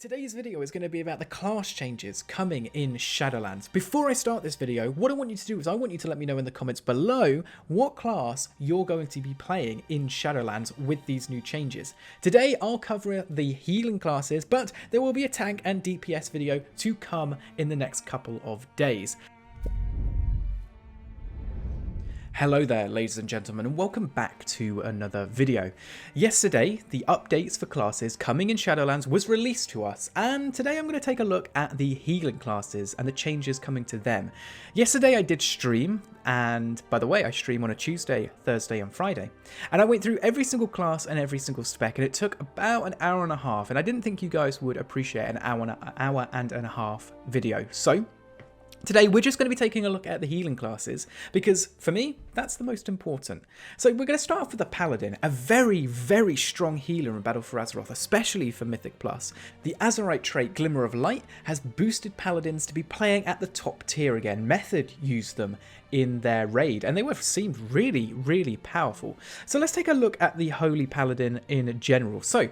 Today's video is going to be about the class changes coming in Shadowlands. Before I start this video, what I want you to do is I want you to let me know in the comments below what class you're going to be playing in Shadowlands with these new changes. Today I'll cover the healing classes, but there will be a tank and DPS video to come in the next couple of days. Hello there, ladies and gentlemen, and welcome back to another video. Yesterday, the updates for classes coming in Shadowlands was released to us, and today I'm going to take a look at the healing classes and the changes coming to them. Yesterday I did stream, and by the way, I stream on a Tuesday, Thursday and Friday, and I went through every single class and every single spec, and it took about an hour and a half, and I didn't think you guys would appreciate an hour and a half video. So today, we're just going to be taking a look at the healing classes, because for me, that's the most important. So we're going to start off with the Paladin, a very, very strong healer in Battle for Azeroth, especially for Mythic Plus. The Azerite trait, Glimmer of Light, has boosted Paladins to be playing at the top tier again. Method used them in their raid, and they seemed really, really powerful. So let's take a look at the Holy Paladin in general. So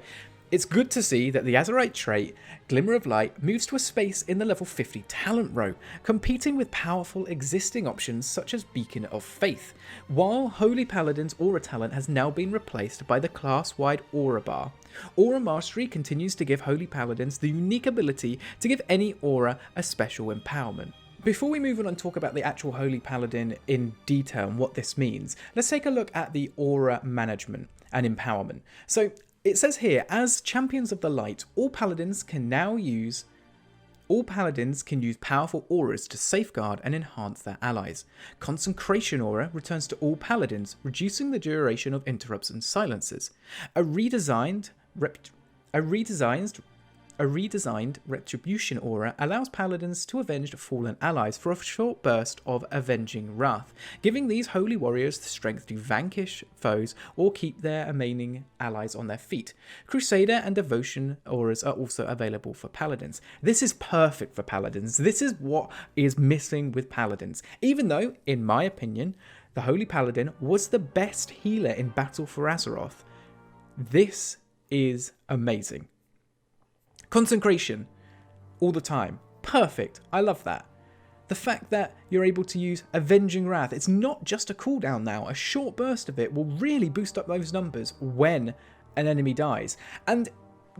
it's good to see that the Azerite trait, Glimmer of Light, moves to a space in the level 50 talent row, competing with powerful existing options such as Beacon of Faith, while Holy Paladin's Aura talent has now been replaced by the class-wide Aura bar. Aura Mastery continues to give Holy Paladins the unique ability to give any aura a special empowerment. Before we move on and talk about the actual Holy Paladin in detail and what this means, let's take a look at the Aura management and empowerment. So it says here, as Champions of the Light, all Paladins can use powerful auras to safeguard and enhance their allies. Consecration Aura returns to all Paladins, reducing the duration of interrupts and silences. A redesigned Retribution Aura allows Paladins to avenge fallen allies for a short burst of avenging wrath, giving these holy warriors the strength to vanquish foes or keep their remaining allies on their feet. Crusader and Devotion Auras are also available for Paladins. This is perfect for Paladins. This is what is missing with Paladins. Even though, in my opinion, the Holy Paladin was the best healer in Battle for Azeroth, this is amazing. Consecration, all the time. Perfect. I love that. The fact that you're able to use Avenging Wrath, it's not just a cooldown now. A short burst of it will really boost up those numbers when an enemy dies. And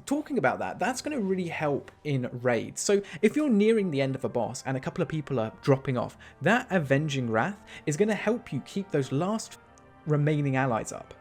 talking about that, that's going to really help in raids. So if you're nearing the end of a boss and a couple of people are dropping off, that Avenging Wrath is going to help you keep those last remaining allies up.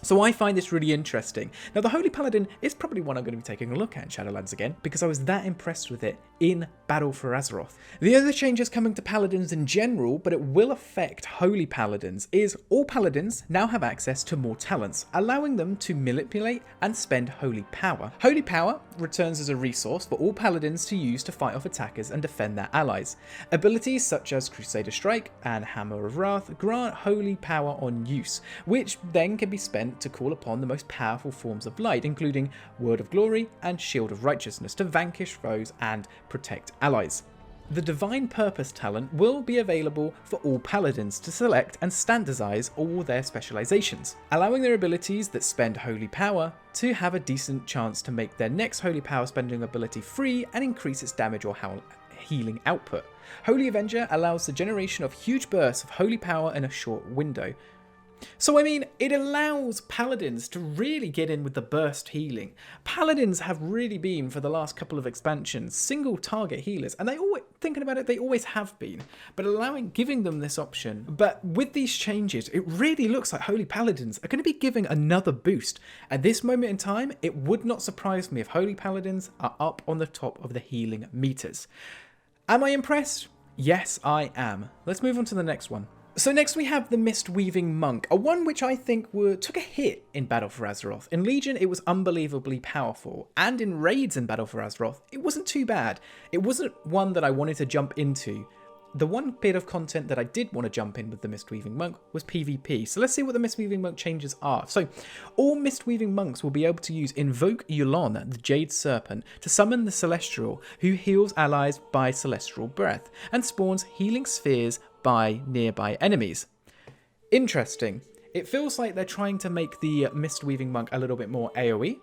So I find this really interesting. Now, the Holy Paladin is probably one I'm going to be taking a look at in Shadowlands again, because I was that impressed with it in Battle for Azeroth. The other changes coming to Paladins in general, but it will affect Holy Paladins, is all Paladins now have access to more talents, allowing them to manipulate and spend Holy Power. Holy Power returns as a resource for all Paladins to use to fight off attackers and defend their allies. Abilities such as Crusader Strike and Hammer of Wrath grant Holy Power on use, which then can be spent to call upon the most powerful forms of light, including Word of Glory and Shield of Righteousness, to vanquish foes and protect allies. The Divine Purpose talent will be available for all Paladins to select and standardize all their specializations, allowing their abilities that spend Holy Power to have a decent chance to make their next Holy Power spending ability free and increase its damage or healing output. Holy Avenger allows the generation of huge bursts of Holy Power in a short window. So I mean, it allows Paladins to really get in with the burst healing. Paladins have really been, for the last couple of expansions, single target healers, and they always, thinking about it, they always have been, but giving them this option. But with these changes, it really looks like Holy Paladins are going to be giving another boost. At this moment in time, it would not surprise me if Holy Paladins are up on the top of the healing meters. Am I impressed? Yes, I am. Let's move on to the next one. So next we have the Mistweaver Monk, a one which I think took a hit in Battle for Azeroth. In Legion it was unbelievably powerful, and in raids in Battle for Azeroth it wasn't too bad. It wasn't one that I wanted to jump into. The one bit of content that I did want to jump in with the Mistweaver Monk was PvP. So let's see what the Mistweaver Monk changes are. So all Mistweaver Monks will be able to use Invoke Yulon, the Jade Serpent, to summon the Celestial, who heals allies by Celestial Breath, and spawns healing spheres by nearby enemies. Interesting. It feels like they're trying to make the Mistweaver Monk a little bit more AoE.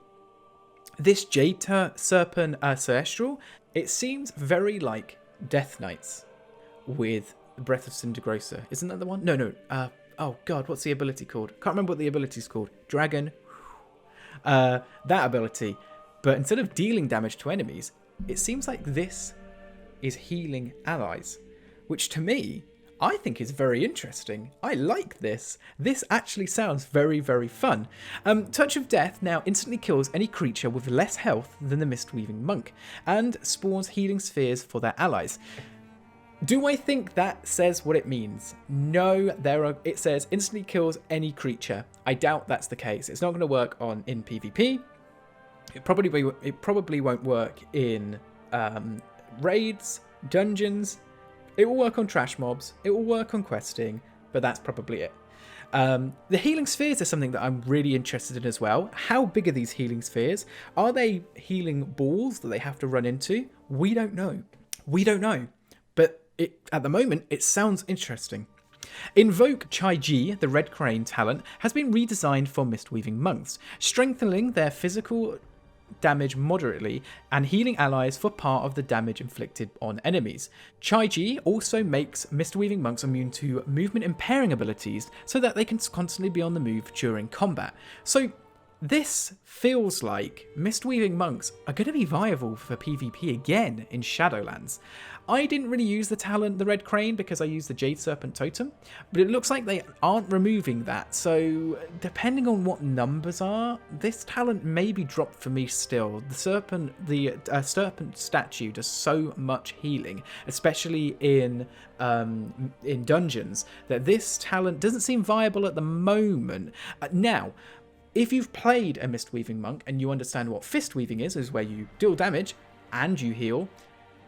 This Jade Serpent Celestial, it seems very like Death Knights with Breath of Cindergrosa. Isn't that the one? No. Oh god, what's the ability called? Can't remember what the ability's called. Dragon. That ability. But instead of dealing damage to enemies, it seems like this is healing allies, which to me, I think is very interesting. I like this. This actually sounds very, very fun. Touch of Death now instantly kills any creature with less health than the Mistweaving Monk, and spawns healing spheres for their allies. Do I think that says what it means? No, it says instantly kills any creature. I doubt that's the case. It's not going to work in PvP. It probably won't work in raids, dungeons. It will work on trash mobs, it will work on questing, but that's probably it. The healing spheres are something that I'm really interested in as well. How big are these healing spheres? Are they healing balls that they have to run into? We don't know. But at the moment, it sounds interesting. Invoke Chai-Ji, the Red Crane talent, has been redesigned for Mistweaving Monks, strengthening their physical damage moderately and healing allies for part of the damage inflicted on enemies. Chai-Ji also makes Mistweaving Monks immune to movement impairing abilities so that they can constantly be on the move during combat. So this feels like Mistweaving Monks are going to be viable for PvP again in Shadowlands. I didn't really use the talent, the Red Crane, because I used the Jade Serpent Totem, but it looks like they aren't removing that, so depending on what numbers are, this talent may be dropped for me still. The Serpent statue does so much healing, especially in dungeons, that this talent doesn't seem viable at the moment. Now, if you've played a Mistweaving Monk and you understand what Fist Weaving is where you deal damage and you heal,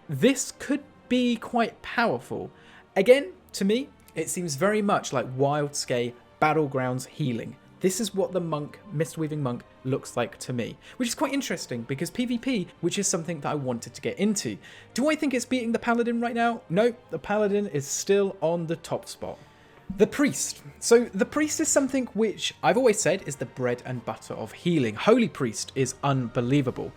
this could be quite powerful. Again, to me, it seems very much like Wildscape Battlegrounds healing. This is what the Mistweaving Monk looks like to me, which is quite interesting because PvP, which is something that I wanted to get into. Do I think it's beating the Paladin right now? No, the Paladin is still on the top spot. The Priest. So the Priest is something which I've always said is the bread and butter of healing. Holy Priest is unbelievable.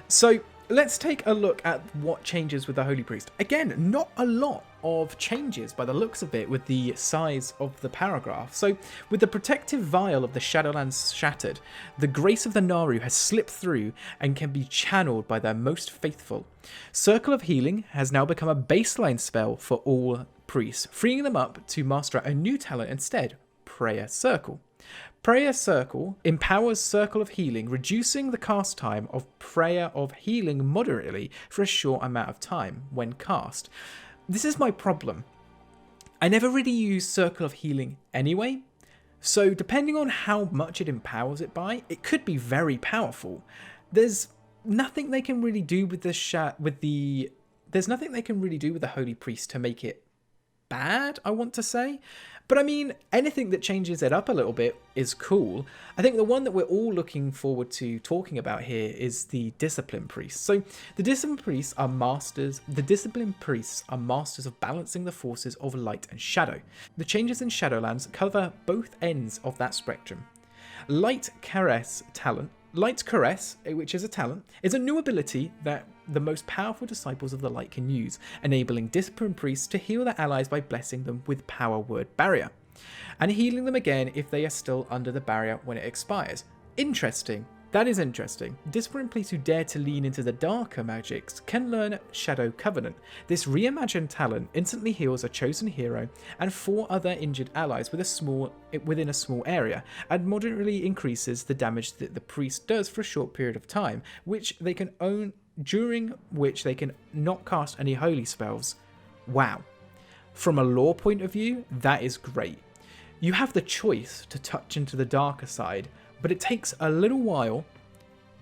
So let's take a look at what changes with the Holy Priest. Again, not a lot of changes by the looks of it with the size of the paragraph. So with the protective vial of the Shadowlands shattered, the grace of the Naru has slipped through and can be channeled by their most faithful. Circle of Healing has now become a baseline spell for all priests, freeing them up to master a new talent instead, Prayer Circle. Prayer Circle empowers Circle of Healing, reducing the cast time of Prayer of Healing moderately for a short amount of time when cast. This is my problem. I never really use Circle of Healing anyway, so depending on how much it empowers it by, it could be very powerful. There's nothing they can really do with there's nothing they can really do with the Holy Priest to make it bad, I want to say. But I mean, anything that changes it up a little bit is cool. I think the one that we're all looking forward to talking about here is the Discipline Priests. So the Discipline Priests are masters of balancing the forces of light and shadow. The changes in Shadowlands cover both ends of that spectrum. Light Caress, which is a talent, is a new ability that the most powerful disciples of the light can use, enabling Discipline Priests to heal their allies by blessing them with Power Word Barrier, and healing them again if they are still under the barrier when it expires. Interesting. That is interesting. Discipline Priests who dare to lean into the darker magics can learn Shadow Covenant. This reimagined talent instantly heals a chosen hero and 4 other injured allies within a small area, and moderately increases the damage that the priest does for a short period of time, during which they can not cast any holy spells. Wow. From a lore point of view, that is great. You have the choice to touch into the darker side, but it takes a little while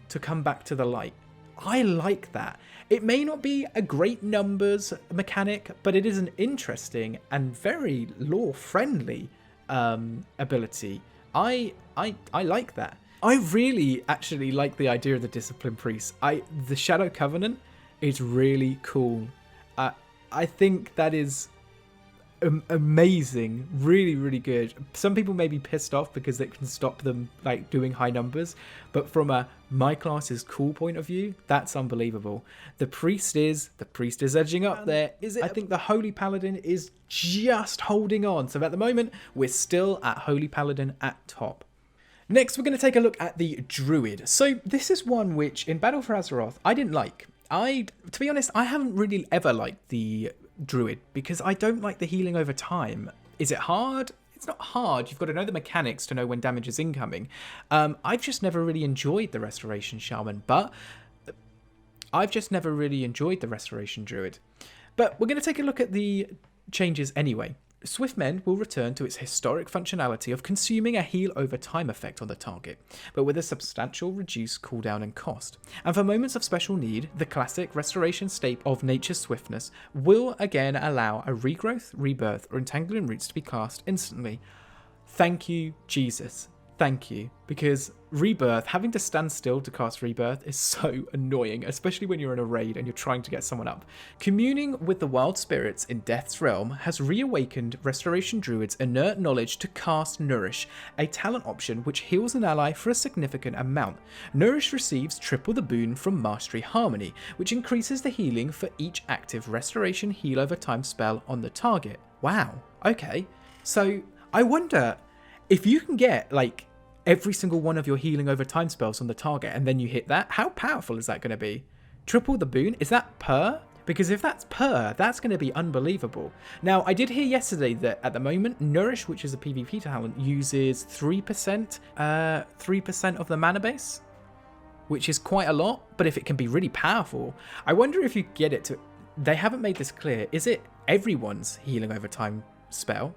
to come back to the light. I like that. It may not be a great numbers mechanic, but it is an interesting and very lore-friendly ability. I like that. I really actually like the idea of the Discipline Priests. The Shadow Covenant is really cool. I think that is amazing, really, really good. Some people may be pissed off because it can stop them like doing high numbers, but from a my class is cool point of view, that's unbelievable. The priest is edging up there. Is it? I think the Holy Paladin is just holding on. So at the moment, we're still at Holy Paladin at top. Next, we're going to take a look at the Druid. So this is one which in Battle for Azeroth I didn't like. To be honest, I haven't really ever liked the Druid because I don't like the healing over time. Is it hard? It's not hard. You've got to know the mechanics to know when damage is incoming. I've just never really enjoyed the Restoration Shaman, but I've just never really enjoyed the Restoration Druid. But we're going to take a look at the changes anyway. Swift Mend will return to its historic functionality of consuming a heal over time effect on the target, but with a substantial reduced cooldown and cost. And for moments of special need, the classic Restoration staple of Nature's Swiftness will again allow a Regrowth, Rebirth, or Entangling Roots to be cast instantly. Thank you, Jesus. Thank you, because Rebirth, having to stand still to cast Rebirth is so annoying, especially when you're in a raid and you're trying to get someone up. Communing with the wild spirits in Death's Realm has reawakened Restoration Druid's inert knowledge to cast Nourish, a talent option which heals an ally for a significant amount. Nourish receives triple the boon from Mastery Harmony, which increases the healing for each active Restoration heal over time spell on the target. Wow, okay. So I wonder if you can get like every single one of your healing over time spells on the target and then you hit that, how powerful is that going to be? Triple the boon? Is that per? Because if that's per, that's going to be unbelievable. Now, I did hear yesterday that at the moment, Nourish, which is a PvP talent, uses 3% of the mana base, which is quite a lot, but if it can be really powerful, I wonder if you get it to... They haven't made this clear. Is it everyone's healing over time spell?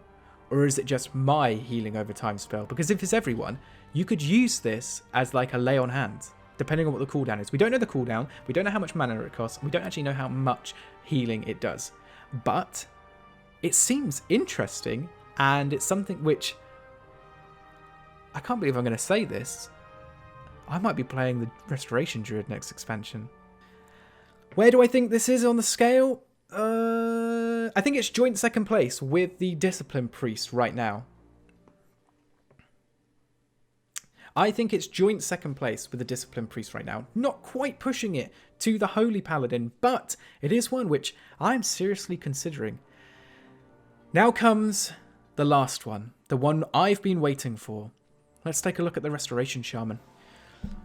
Or is it just my healing over time spell? Because if it's everyone, you could use this as like a lay on hands, depending on what the cooldown is. We don't know the cooldown. We don't know how much mana it costs. We don't actually know how much healing it does. But it seems interesting, and it's something which... I can't believe I'm going to say this. I might be playing the Restoration Druid next expansion. Where do I think this is on the scale? I think it's joint second place with the Discipline Priest right now. I think it's joint second place with the Discipline Priest right now. Not quite pushing it to the Holy Paladin, but it is one which I'm seriously considering. Now comes the last one, the one I've been waiting for. Let's take a look at the Restoration Shaman.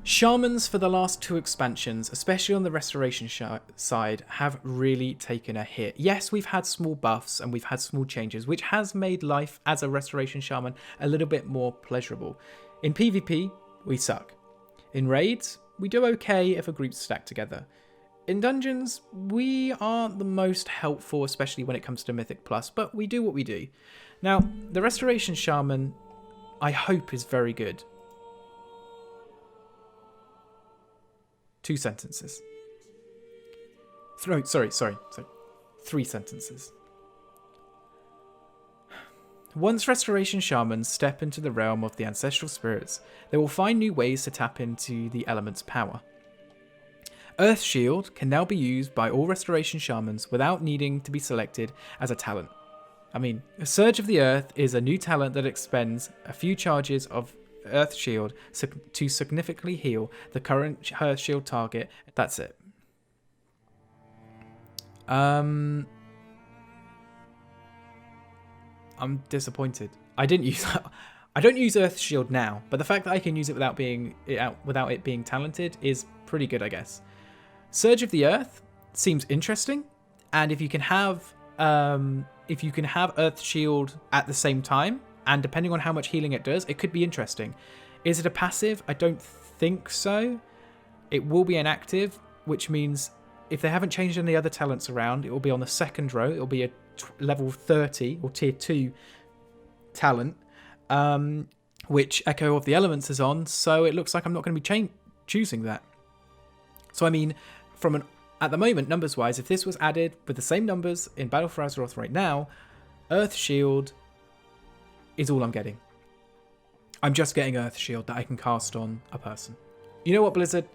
Shamans for the last two expansions, especially on the Restoration side, have really taken a hit. Yes, we've had small buffs and we've had small changes, which has made life as a Restoration Shaman a little bit more pleasurable. In PvP, we suck. In raids, we do okay if a group's stacked together. In dungeons, we aren't the most helpful, especially when it comes to Mythic Plus, but we do what we do. Now, the Restoration Shaman, I hope, is very good. 2 sentences. Sorry. 3 sentences. Once Restoration Shamans step into the realm of the ancestral spirits, they will find new ways to tap into the element's power. Earth Shield can now be used by all Restoration Shamans without needing to be selected as a talent. I mean, Surge of the Earth is a new talent that expends a few charges of Earth Shield to significantly heal the current Earth Shield target. That's it. I'm disappointed. I don't use Earth Shield now, but the fact that I can use it without it being talented is pretty good, I guess. Surge of the Earth seems interesting, and if you can have Earth Shield at the same time, and depending on how much healing it does, it could be interesting. Is it a passive? I don't think so. It will be an active, which means if they haven't changed any other talents around, it will be on the second row. It will be a level 30 or tier 2 talent, which Echo of the Elements is on, so it looks like I'm not going to be choosing that. So I mean, at the moment, numbers-wise, if this was added with the same numbers in Battle for Azeroth right now, Earth Shield is all I'm getting. I'm just getting Earth Shield that I can cast on a person. You know what, Blizzard?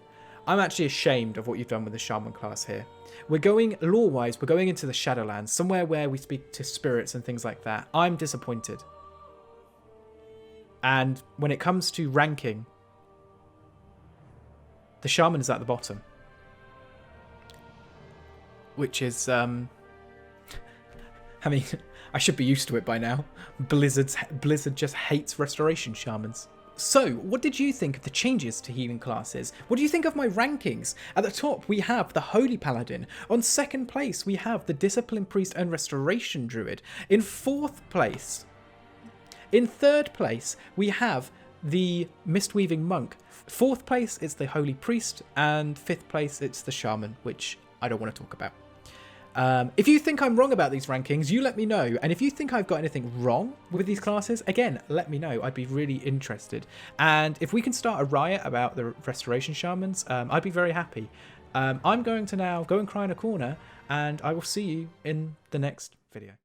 I'm actually ashamed of what you've done with the Shaman class here. We're going, lore-wise, we're going into the Shadowlands, somewhere where we speak to spirits and things like that. I'm disappointed. And when it comes to ranking, the Shaman is at the bottom. Which is, I mean, I should be used to it by now. Blizzard just hates restoration shamans. So, what did you think of the changes to healing classes? What do you think of my rankings? At the top, we have the Holy Paladin. On second place, we have the Discipline Priest and Restoration Druid. In fourth place, in third place, we have the Mistweaving Monk. Fourth place, it's the Holy Priest. And fifth place, it's the Shaman, which I don't want to talk about. If you think I'm wrong about these rankings, you let me know. And if you think I've got anything wrong with these classes, again, let me know. I'd be really interested. And if we can start a riot about the Restoration Shamans, I'd be very happy. I'm going to now go and cry in a corner, and I will see you in the next video.